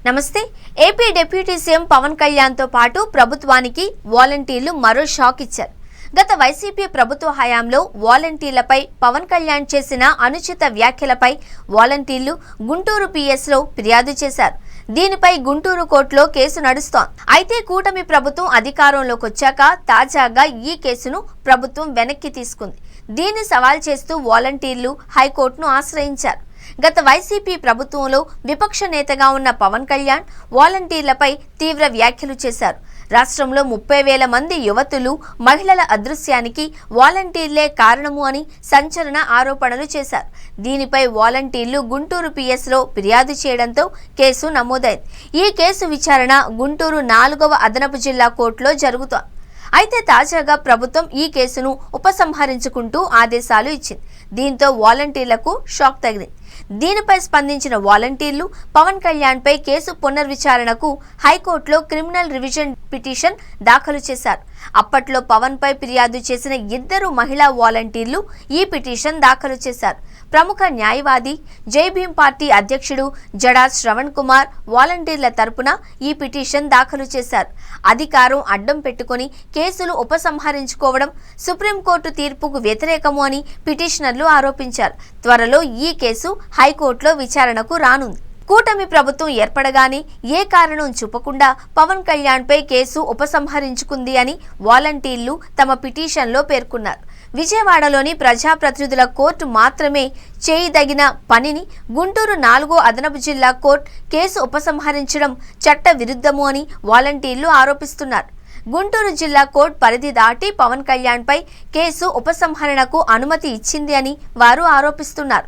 నమస్తే. AP deputy CM Pawan Kalyan తో పాటు ప్రభుత్వానికి వాలంటీర్లు మరో షాక్ ఇచ్చారు. గత వైసీపీ ప్రభుత్వ హయాంలో వాలంటీర్లపై పవన్ కళ్యాణ్ చేసిన అనుచిత వ్యాఖ్యలపై వాలంటీర్లు గుంటూరు పిఎస్ లో ఫిర్యాదు చేశారు. దీనిపై గుంటూరు కోర్టులో కేసు నడుస్తోంది. అయితే కూటమి ప్రభుత్వం అధికారంలోకి వచ్చాక తాజాగా ఈ కేసును ప్రభుత్వం వెనక్కి తీసుకుంది. దీన్ని సవాల్ చేస్తూ వాలంటీర్లు హైకోర్టును ఆశ్రయించారు. గత వైసీపీ ప్రభుత్వంలో విపక్ష నేతగా ఉన్న పవన్ కళ్యాణ్ వాలంటీర్లపై తీవ్ర వ్యాఖ్యలు చేశారు. రాష్ట్రంలో 30,000 మంది యువతులు, మహిళల అదృశ్యానికి వాలంటీర్లే కారణము అని సంచలన ఆరోపణలు చేశారు. దీనిపై వాలంటీర్లు గుంటూరు పిఎస్ లో ఫిర్యాదు చేయడంతో కేసు నమోదైంది. ఈ కేసు విచారణ గుంటూరు 4వ అదనపు జిల్లా కోర్టులో జరుగుతోంది. అయితే తాజాగా ప్రభుత్వం ఈ కేసును ఉపసంహరించుకుంటూ ఆదేశాలు ఇచ్చింది. దీంతో వాలంటీర్లకు షాక్ తగిలింది. దీనిపై స్పందించిన వాలంటీర్లు పవన్ కళ్యాణ్ పై కేసు పునర్విచారణకు హైకోర్టులో క్రిమినల్ రివిజన్ పిటిషన్ దాఖలు చేశారు. అప్పట్లో పవన్ పై ఫిర్యాదు చేసిన 2 మహిళా వాలంటీర్లు ఈ పిటిషన్ దాఖలు చేశారు. ప్రముఖ న్యాయవాది జై భీమ్ పార్టీ అధ్యక్షుడు జడా శ్రవణ్ కుమార్ వాలంటీర్ల తరపున ఈ పిటిషన్ దాఖలు చేశారు. అధికారం అడ్డం పెట్టుకుని కేసులు ఉపసంహరించుకోవడం సుప్రీంకోర్టు తీర్పుకు వ్యతిరేకము అని పిటిషనర్లు ఆరోపించారు. త్వరలో ఈ కేసు హైకోర్టులో విచారణకు రానుంది. కూటమి ప్రభుత్వం ఏర్పడగానే ఏ కారణం చూపకుండా పవన్ కళ్యాణ్ పై కేసు ఉపసంహరించుకుంది అని వాలంటీర్లు తమ పిటిషన్లో పేర్కొన్నారు. విజయవాడలోని ప్రజాప్రతినిధుల కోర్టు మాత్రమే చేయదగిన పనిని గుంటూరు 4వ అదనపు జిల్లా కోర్టు కేసు ఉపసంహరించడం చట్ట విరుద్ధము అని వాలంటీర్లు ఆరోపిస్తున్నారు. గుంటూరు జిల్లా కోర్టు పరిధి దాటి పవన్ కళ్యాణ్ పై కేసు ఉపసంహరణకు అనుమతి ఇచ్చింది అని వారు ఆరోపిస్తున్నారు.